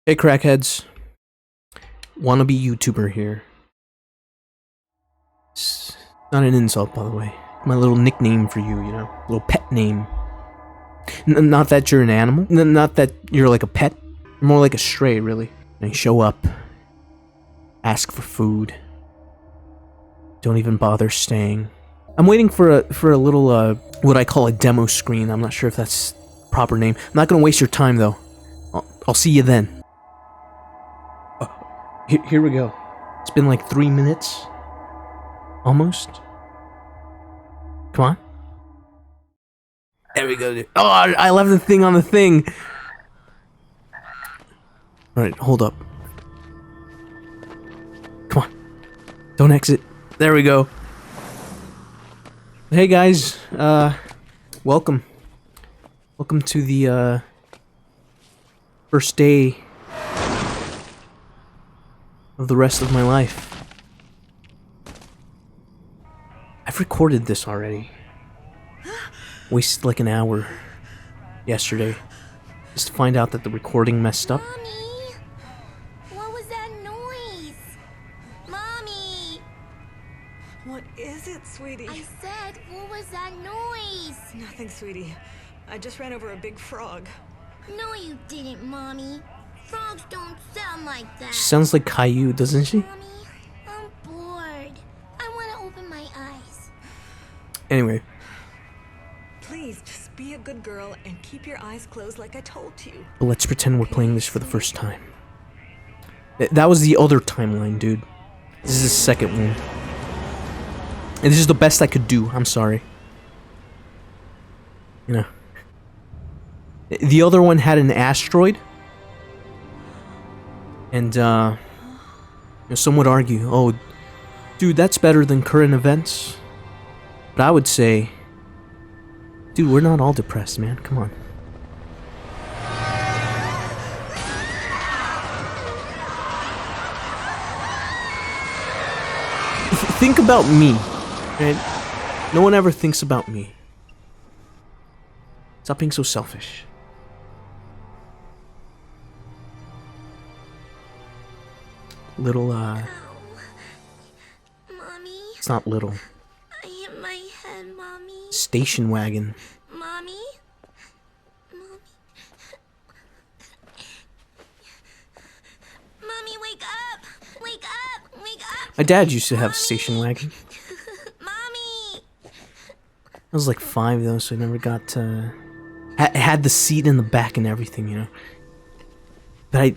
Hey crackheads, wannabe YouTuber here. It's not an insult, by the way. My little nickname for you, you know, little pet name. Not that you're an animal, not that you're like a pet. You're more like a stray, really. And you show up, ask for food, don't even bother staying. I'm waiting for a little what I call a demo screen. I'm not sure if that's the proper name. I'm not gonna waste your time though. I'll see you then. Here we go. It's been like 3 minutes. Almost. Come on. There we go, dude. Oh, I left the thing on the thing. Alright, hold up. Come on. Don't exit. There we go. Hey guys, welcome. Welcome to the, first day of the rest of my life. I've recorded this already. Wasted like an hour yesterday just to find out that the recording messed up. Mommy! What was that noise? Mommy! What is it, sweetie? I said, what was that noise? Nothing, sweetie. I just ran over a big frog. No, you didn't, Mommy. Frogs don't sound like that. She sounds like Caillou, doesn't she? Mommy, I'm bored. I want to open my eyes. Anyway. Please, just be a good girl and keep your eyes closed like I told you. But let's pretend we're playing this for the first time. That was the other timeline, dude. This is the second one. And this is the best I could do, I'm sorry. You know. The other one had an asteroid. And, you know, some would argue, oh, dude, that's better than current events. But I would say, dude, we're not all depressed, man. Come on. Think about me, right? No one ever thinks about me. Stop being so selfish. Little, Mommy, it's not little. I hit my head, Mommy. Station wagon. Mommy? Mommy? Mommy, wake up! Wake up! Wake up! My dad used to have a station wagon. Mommy! I was like 5 though, so I never got to... had the seat in the back and everything, you know. But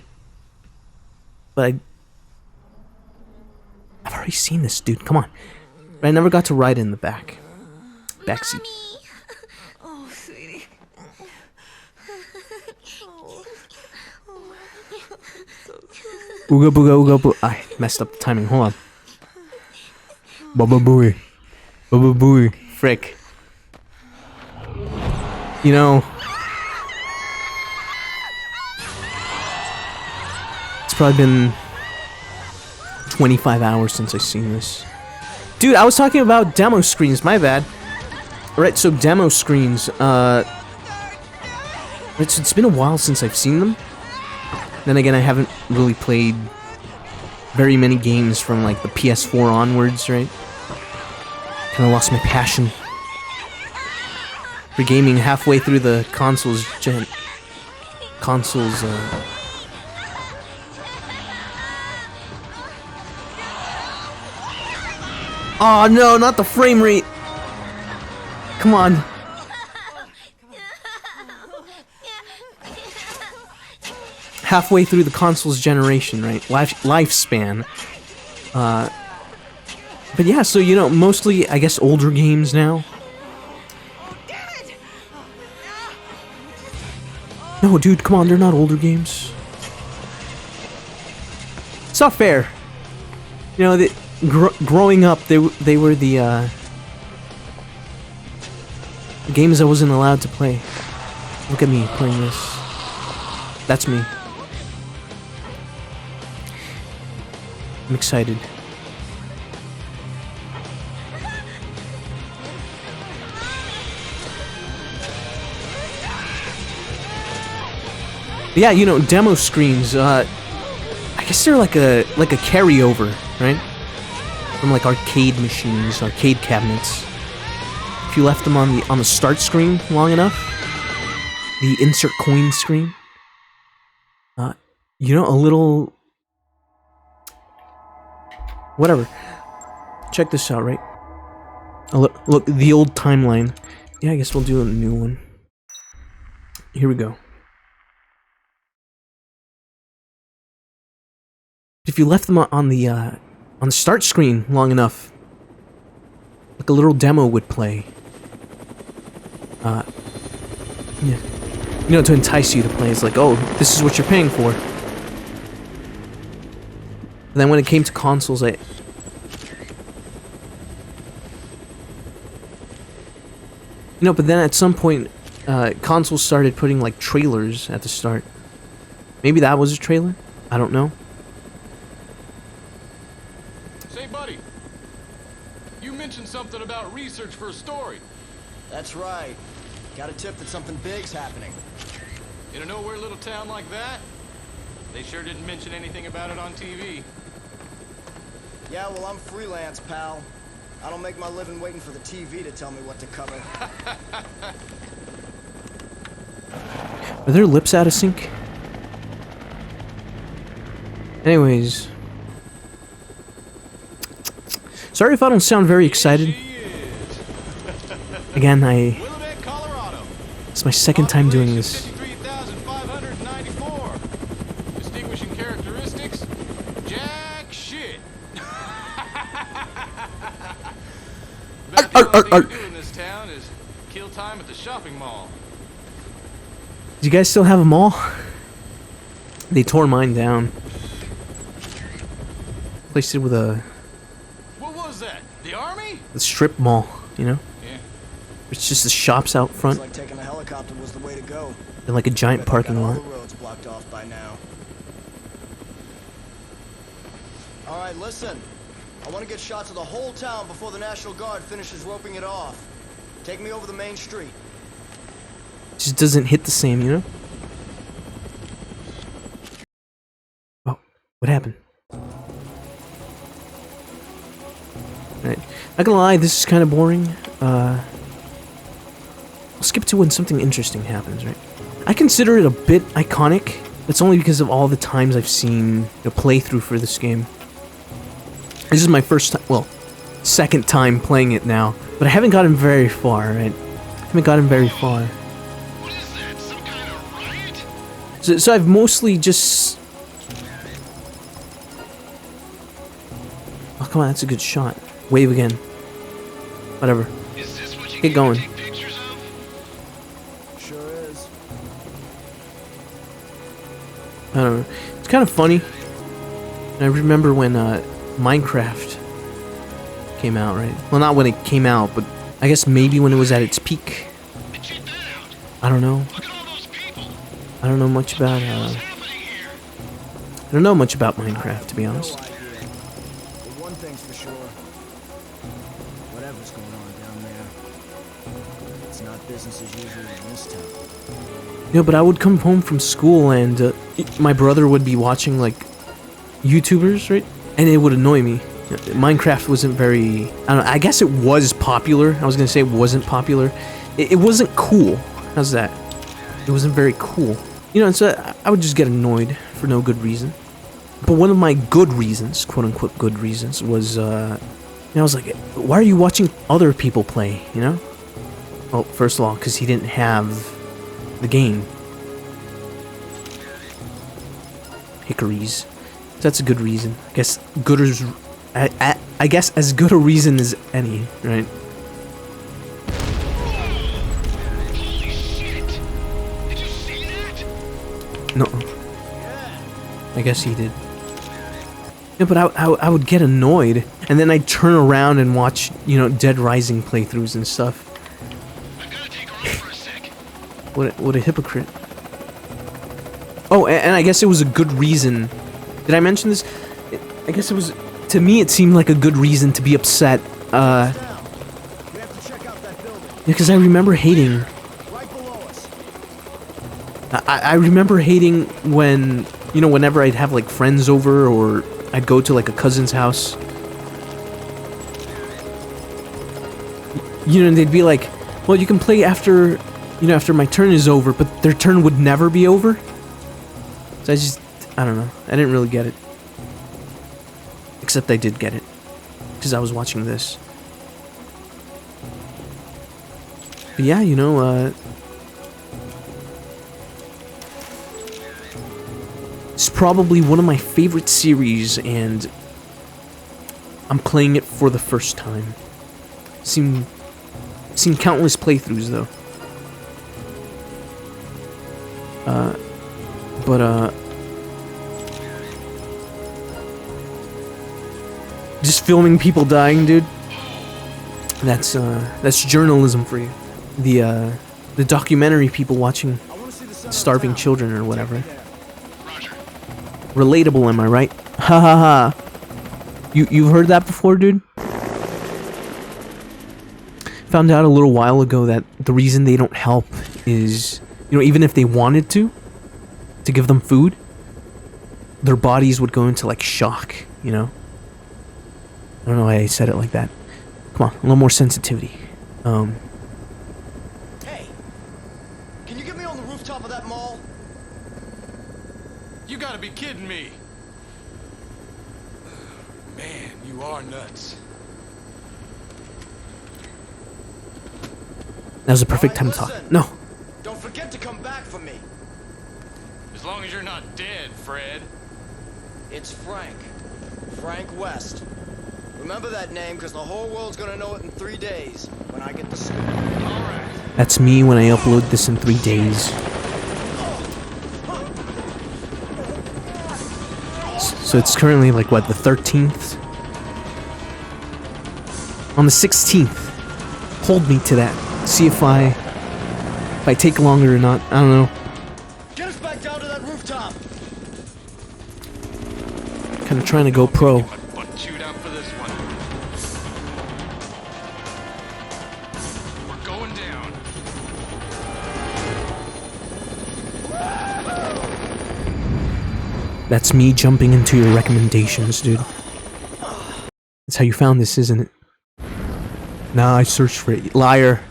I've already seen this, dude. Come on. But I never got to ride in the back. Back seat. Mommy! Oh, sweetie. Ooga booga ooga boo. I messed up the timing. Hold on. Baba booey. Baba booey. Frick. You know, it's probably been 25 hours since I've seen this. Dude, I was talking about demo screens, my bad. Alright, so demo screens, it's been a while since I've seen them. Then again, I haven't really played very many games from like the PS4 onwards, right? Kinda lost my passion for gaming halfway through the consoles Oh no, not the frame rate! Come on. Halfway through the console's generation, right? Lifespan. But yeah, so you know, mostly, I guess, older games now. No, dude, come on, they're not older games. It's not fair. You know, growing up, they were the games I wasn't allowed to play. Look at me playing this. That's me. I'm excited. Yeah, you know, demo screens, I guess they're like a carryover, right? From like arcade machines, arcade cabinets. If you left them on the start screen long enough, the insert coin screen, you know, a little... Whatever. Check this out, right? Look, the old timeline. Yeah, I guess we'll do a new one. Here we go. If you left them on the start screen long enough, like a little demo would play. Yeah. You know, to entice you to play. It's like, oh, this is what you're paying for. And then when it came to consoles, you know, but then at some point, consoles started putting, like, trailers at the start. Maybe that was a trailer? I don't know. Say, buddy, you mentioned something about research for a story. That's right. Got a tip that something big's happening. In a nowhere little town like that? They sure didn't mention anything about it on TV. Yeah, well, I'm freelance, pal. I don't make my living waiting for the TV to tell me what to cover. Are their lips out of sync? Anyways. Sorry if I don't sound very excited. Again, it's my second time doing this. 53,594. Distinguishing characteristics? Jack shit. About the only thing to do in this town is kill time at the shopping mall. Do you guys still have a mall? They tore mine down. Placed it with a What was that? The army? strip mall, you know? Yeah. It's just the shops out front Looks like taking a helicopter was the way to go. and like a giant Bet they parking got lot. all the roads blocked off by now. All right, listen. I want to get shots of the whole town before the National Guard finishes roping it off. Take me over the main street. It just doesn't hit the same, you know? Oh, what happened? Alright, not gonna lie, this is kind of boring. I'll skip to when something interesting happens, right? I consider it a bit iconic. That's only because of all the times I've seen a playthrough for this game. This is my first time, well, second time playing it now, but I haven't gotten very far, right? I haven't gotten very far. What is that? Some kind of riot? So I've mostly just... Oh, come on, that's a good shot. Wave again. Whatever. Is this what you Get going. take pictures of? Sure is. I don't know. It's kind of funny. And I remember when Minecraft came out, right? Well, not when it came out, but I guess maybe when it was at its peak. Check that out. I don't know. Look at all those people. I don't know much about, What's happening here? I don't know much about Minecraft, to be honest. No idea. But one thing's for sure. Whatever's going on down there, it's not business as usual in this town. No, but I would come home from school and my brother would be watching, like, YouTubers, right? And it would annoy me. Minecraft wasn't very... I don't know, I guess it was popular. I was gonna say it wasn't popular. It wasn't cool. How's that? It wasn't very cool. You know, so I would just get annoyed for no good reason. But one of my good reasons, quote-unquote good reasons, was, you know, I was like, why are you watching other people play, you know? Well, first of all, because he didn't have the game. Hickories. So that's a good reason. I guess good as... I guess as good a reason as any, right? Holy shit! Did you see that? No. I guess he did. Yeah, but I would get annoyed, and then I'd turn around and watch, you know, Dead Rising playthroughs and stuff. I've got to take off for a sec. What a hypocrite. Oh, and I guess it was a good reason. Did I mention this? I guess it was... To me, it seemed like a good reason to be upset. We have to check out that building. Because I remember hating... Right below us. I remember hating when, you know, whenever I'd have like friends over or I'd go to like a cousin's house. You know, and they'd be like, well, you can play after, you know, after my turn is over, but their turn would never be over. So I don't know. I didn't really get it. Except I did get it. Because I was watching this. But yeah, you know, it's probably one of my favorite series, and I'm playing it for the first time. Seen countless playthroughs though. But just filming people dying, dude. That's journalism for you. The documentary people watching starving children or whatever. Relatable, am I right? Ha ha ha. You've heard that before, dude? Found out a little while ago that the reason they don't help is, you know, even if they wanted to give them food, their bodies would go into like shock, you know? I don't know why I said it like that. Come on, a little more sensitivity. Hey, can you get me on the rooftop of that mall? You gotta be kidding me. Man, you are nuts. That was a perfect time to talk. Listen. No. Don't forget to come back for me. As long as you're not dead, Fred. It's Frank. Frank West. Remember that name, because the whole world's gonna know it in 3 days, when I get the scoop. Alright. That's me when I upload this in 3 days. So it's currently like, what, the 13th? On the 16th. Hold me to that. See if I take longer or not. I don't know. Get us back down to that rooftop! Kind of trying to go pro. My butt chewed out for this one. We're going down. That's me jumping into your recommendations, dude. That's how you found this, isn't it? Nah, I searched for it. Liar.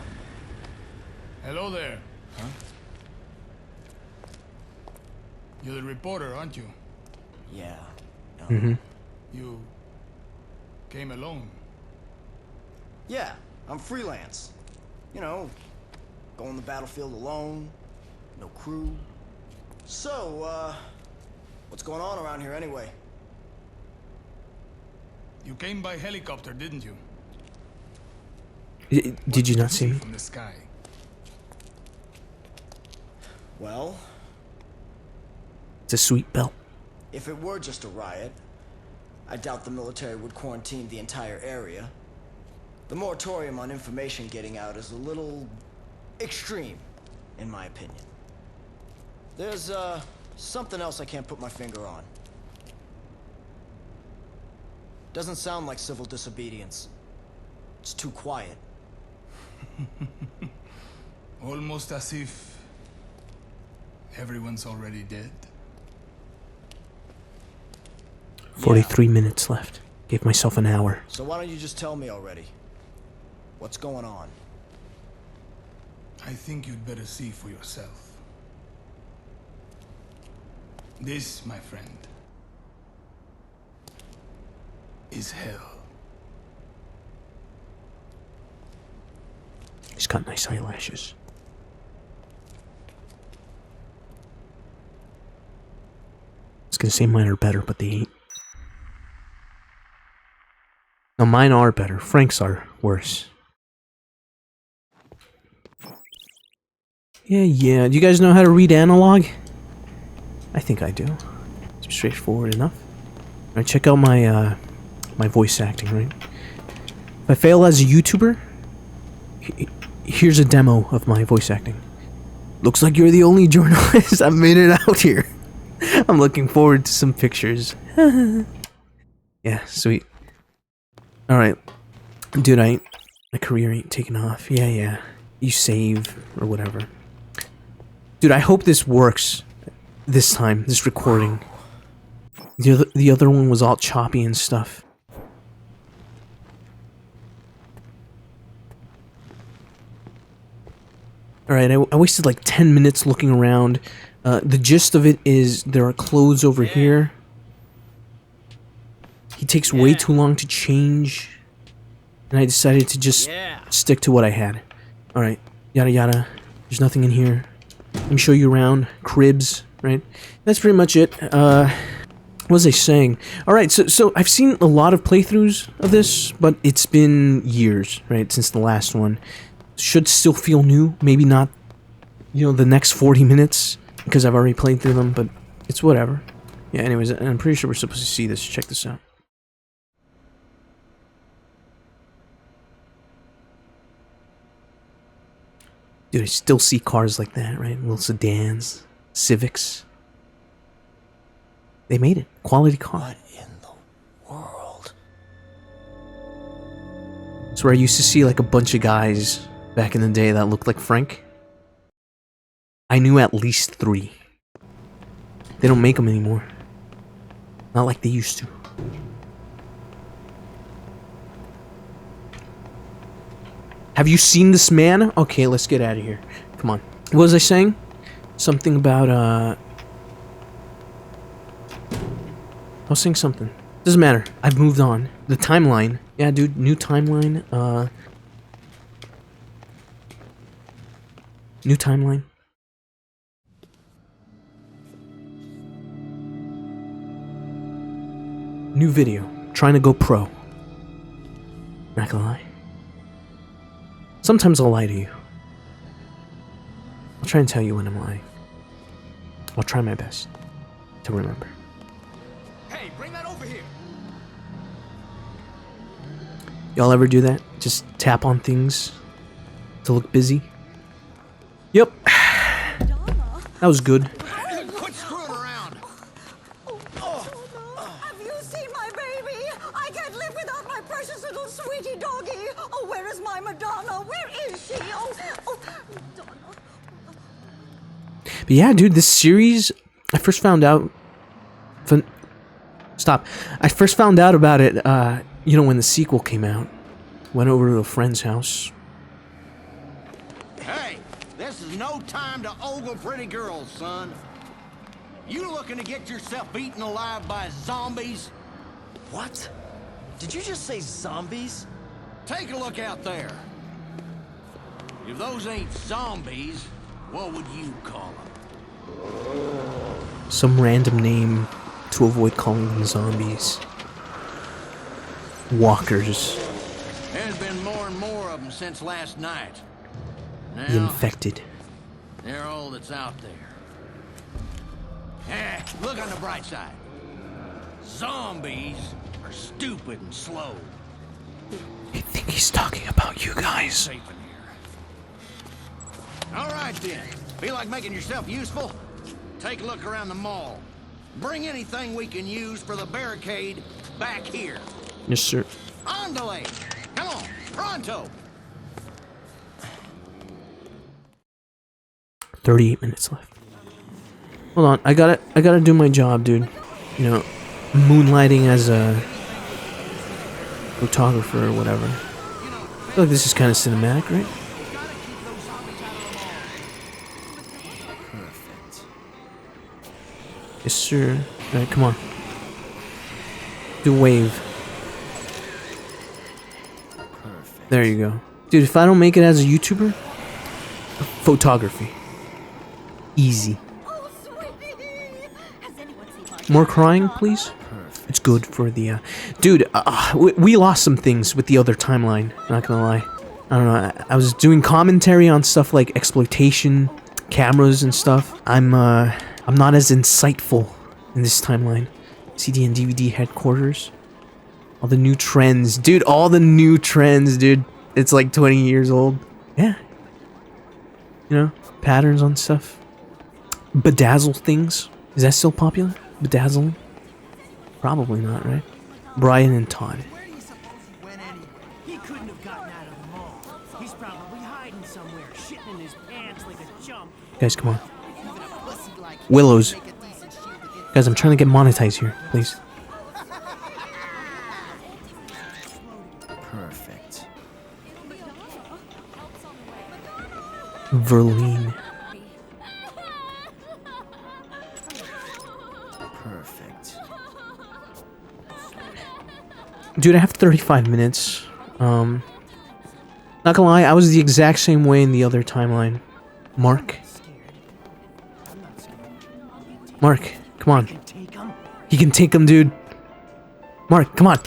Hello there. Huh? You're the reporter, aren't you? Yeah. Mm-hmm. You came alone. Yeah, I'm freelance. You know, go on the battlefield alone, no crew. So, what's going on around here anyway? You came by helicopter, didn't you? Did you not see me? From the sky. Well, It's a sweet belt. if it were just a riot, I doubt the military would quarantine the entire area. The moratorium on information getting out is a little extreme, in my opinion. There's, something else I can't put my finger on. Doesn't sound like civil disobedience. It's too quiet. Almost as if everyone's already dead. 43 minutes left. Gave myself an hour. So why don't you just tell me already? What's going on? I think you'd better see for yourself. This, my friend, is hell. He's got nice eyelashes. I was gonna say mine are better, but they ain't. No, mine are better. Frank's are worse. Yeah. Do you guys know how to read analog? I think I do. It's straightforward enough. Alright, check out my, my voice acting, right? If I fail as a YouTuber, here's a demo of my voice acting. Looks like you're the only journalist I've made it out here. I'm looking forward to some pictures. Yeah, sweet. Alright. Dude, my career ain't taking off. Yeah. You save, or whatever. Dude, I hope this works this time, this recording. The other one was all choppy and stuff. Alright, I wasted like 10 minutes looking around. The gist of it is there are clothes over here. He takes way too long to change. And I decided to just stick to what I had. Alright, yada yada. There's nothing in here. Let me show you around. Cribs, right? That's pretty much it. What was I saying? Alright, so I've seen a lot of playthroughs of this, but it's been years, right, since the last one. Should still feel new. Maybe not, you know, the next 40 minutes, because I've already played through them, but it's whatever. Yeah, anyways, I'm pretty sure we're supposed to see this. Check this out. Dude, I still see cars like that, right? Little sedans, Civics. They made it. Quality car. What in the world? It's where I used to see like a bunch of guys back in the day that looked like Frank. I knew at least 3. They don't make them anymore. Not like they used to. Have you seen this man? Okay, let's get out of here. Come on. What was I saying? Something about, I was saying something. Doesn't matter. I've moved on. The timeline. Yeah, dude, new timeline. New timeline. New video. Trying to go pro. Not gonna lie. Sometimes I'll lie to you. I'll try and tell you when I'm lying. I'll try my best to remember. Hey, bring that over here. Y'all ever do that? Just tap on things to look busy? Yep. That was good. Quit screwing around. Have you seen my baby? I can't live without my precious little sweetie doggy. Oh, where is my Madonna? Where is she? Oh, Madonna. But yeah, dude, this series, I first found out... Stop. I first found out about it, you know, when the sequel came out. Went over to a friend's house. Hey, this is no time to ogle pretty girls, son. You looking to get yourself eaten alive by zombies? What? Did you just say zombies? Take a look out there. If those ain't zombies, what would you call them? Some random name to avoid calling them zombies. Walkers. There's been more and more of them since last night. The Now, infected. they're all that's out there. Look on the bright side. Zombies are stupid and slow. I think he's talking about you guys. Safe in here. All right then. Feel like making yourself useful? Take a look around the mall. Bring anything we can use for the barricade back here. Yes, sir. Andale! Come on, pronto! 38 minutes left. Hold on, I gotta do my job, dude. You know, moonlighting as a photographer or whatever. I feel like this is kind of cinematic, right? Yes, sir. Alright, come on. Do a wave. There you go. Dude, if I don't make it as a YouTuber, photography. Easy. Oh, sweetie. Has anyone seen my More crying, please? It's good for the, Dude, we lost some things with the other timeline, not gonna lie. I don't know, I was doing commentary on stuff like exploitation, cameras and stuff. I'm not as insightful in this timeline. CD and DVD headquarters. All the new trends. Dude, all the new trends, dude. It's like 20 years old. Yeah. You know, patterns on stuff. Bedazzle things. Is that still popular? Bedazzling? Probably not, right? Brian and Todd. Where do you suppose he went anyway? He couldn't have gotten out of the mall. He's probably hiding somewhere, shitting in his pants like a chump. Guys, come on. Willows. Guys, I'm trying to get monetized here, please. Perfect. Verline. Perfect. Dude, I have 35 minutes. Not gonna lie, I was the exact same way in the other timeline. Mark? Mark, come on. He can take him, dude. Mark, come on.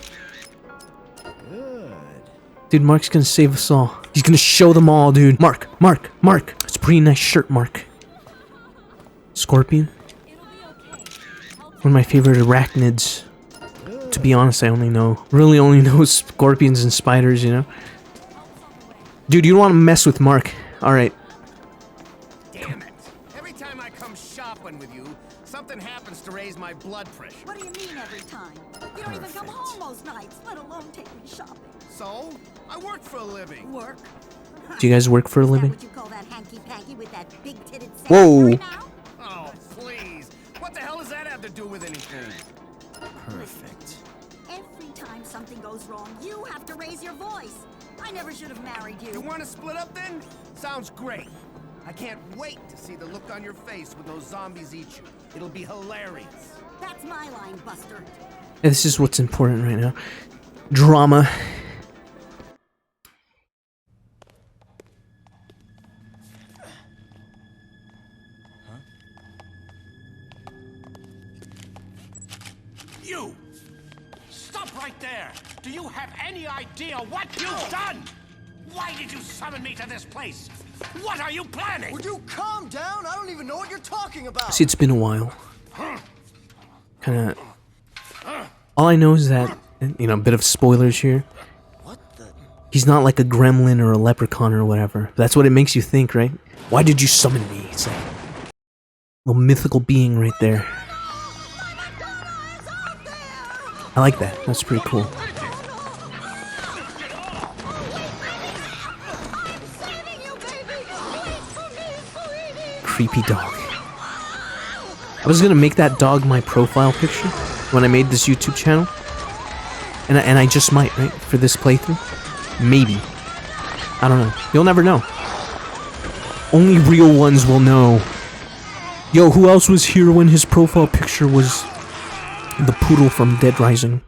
Dude, Mark's gonna save us all. He's gonna show them all, dude. Mark, Mark, Mark. It's a pretty nice shirt, Mark. Scorpion? One of my favorite arachnids. To be honest, I really only know scorpions and spiders, you know? Dude, you don't want to mess with Mark. Alright. Damn it. Every time I come shopping with you, something happens to raise my blood pressure. What do you mean every time? You don't even come home most nights, let alone take me shopping. So, I work for a living. Work? Do you guys work for a Is that living? what you call that hanky-panky with that big-titted Whoa. right now? Oh, please. What the hell does that have to do with anything? Perfect. Every time something goes wrong, you have to raise your voice. I never should have married you. You want to split up then? Sounds great. I can't wait to see the look on your face when those zombies eat you. It'll be hilarious. That's my line, Buster. Yeah, this is what's important right now. Drama. You! Stop right there! Do you have any idea what you've done? Why did you summon me to this place? What are you planning? Would you calm down? I don't even know what you're talking about. See, it's been a while. Kinda... All I know is that, you know, a bit of spoilers here. What the? He's not like a gremlin or a leprechaun or whatever. That's what it makes you think, right? Why did you summon me? It's like... a little mythical being right there. I like that. That's pretty cool. Creepy dog. I was gonna make that dog my profile picture when I made this YouTube channel. And I just might, right? For this playthrough. Maybe. I don't know. You'll never know. Only real ones will know. Yo, who else was here when his profile picture was the poodle from Dead Rising?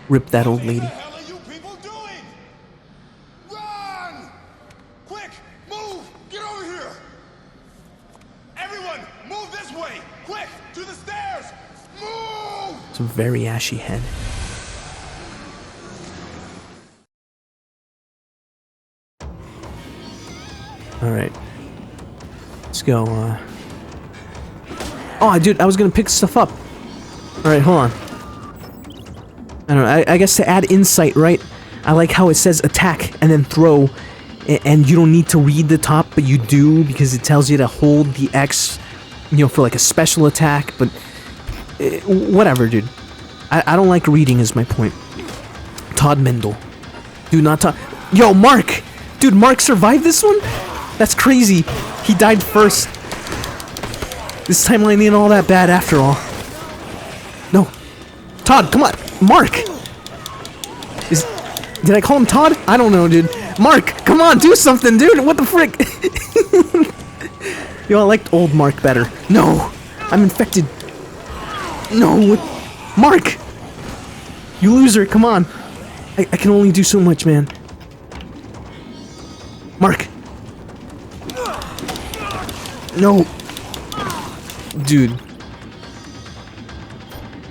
Rip that old lady. What the hell are you people doing? Run! Quick, move! Get over here! Everyone, move this way! Quick, to the stairs! Move! It's a very ashy head. Alright. Let's go, Oh, dude, I was gonna pick stuff up. Alright, hold on. I don't know, I guess to add insight, right? I like how it says attack and then throw, and you don't need to read the top, but you do, because it tells you to hold the X, you know, for like a special attack, but... whatever, dude. I don't like reading is my point. Todd Mendel. Dude, not Todd... Yo, Mark! Dude, Mark survived this one? That's crazy. He died first. This timeline ain't all that bad after all. No. Todd, come on. Mark! Did I call him Todd? I don't know, dude. Mark, come on, do something, dude. What the frick? Yo, I liked old Mark better. No. I'm infected. No. Mark! You loser, come on. I can only do so much, man. Mark! No. Dude.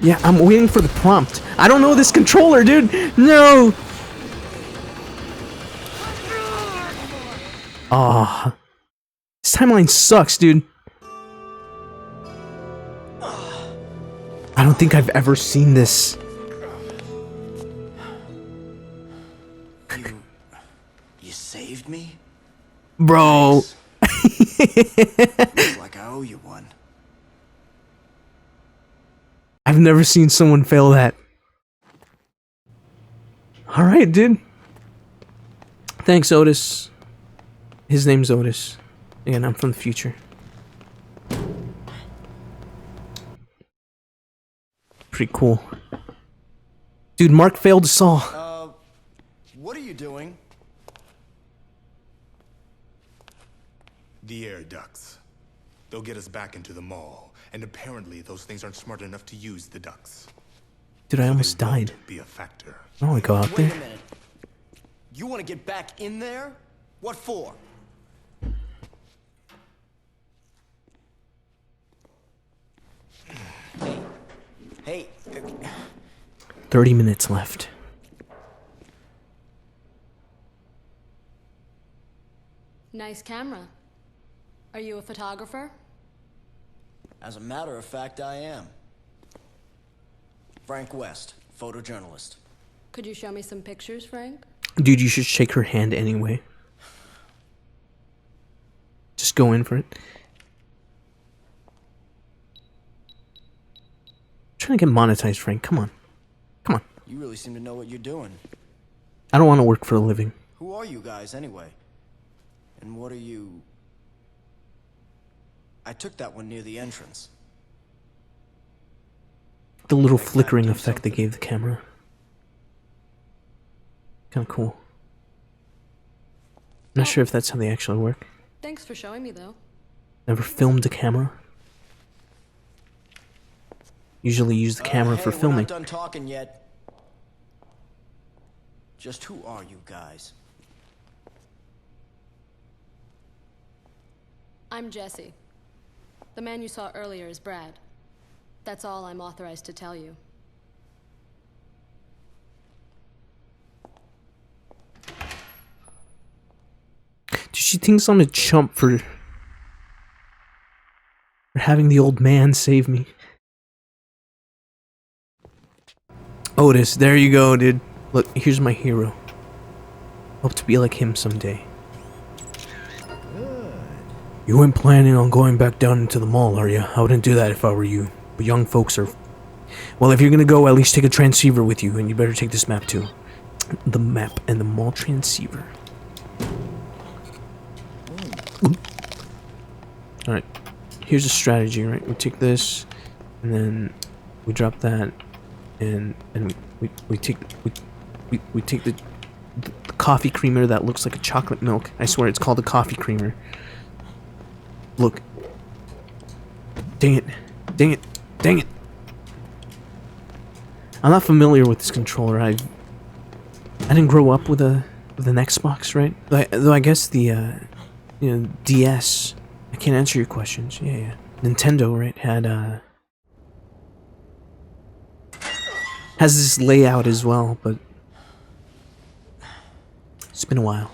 Yeah, I'm waiting for the prompt. I don't know this controller, dude! No! Ah. This timeline sucks, dude. I don't think I've ever seen this. You saved me? Bro. Looks like I owe you one. I've never seen someone fail that. Alright, dude. Thanks, Otis. His name's Otis. Again, I'm from the future. Pretty cool. Dude, Mark failed us all. What are you doing? The air ducts. They'll get us back into the mall, and apparently those things aren't smart enough to use the ducts. Dude, I almost They won't died. be a factor. I don't want to go out Wait there. a minute. You want to get back in there? What for? Hey. 30 minutes left. Nice camera. Are you a photographer? As a matter of fact, I am. Frank West, photojournalist. Could you show me some pictures, Frank? Dude, you should shake her hand anyway. Just go in for it. I'm trying to get monetized, Frank. Come on. Come on. You really seem to know what you're doing. I don't want to work for a living. Who are you guys, anyway? And what are you... I took that one near the entrance. The little flickering effect they gave the camera. Kind of cool. Not sure if that's how they actually work. Thanks for showing me, though. Never filmed a camera. Usually use the camera for We're filming. not done talking yet. Just who are you guys? I'm Jesse. The man you saw earlier is Brad. That's all I'm authorized to tell you. Dude, she thinks I'm a chump for having the old man save me. Otis, there you go, dude. Look, here's my hero. Hope to be like him someday. You weren't planning on going back down into the mall, are you? I wouldn't do that if I were you. But young folks are... Well, if you're gonna go, at least take a transceiver with you, and you better take this map too. The map and the mall transceiver. Alright. Here's a strategy, right? We take this, and then we drop that, and we take the coffee creamer that looks like a chocolate milk. I swear it's called a coffee creamer. Look. Dang it. Dang it. Dang it. I'm not familiar with this controller. I didn't grow up with an Xbox, right? Though I guess the DS. I can't answer your questions. Yeah. Nintendo, right, has this layout as well, but it's been a while.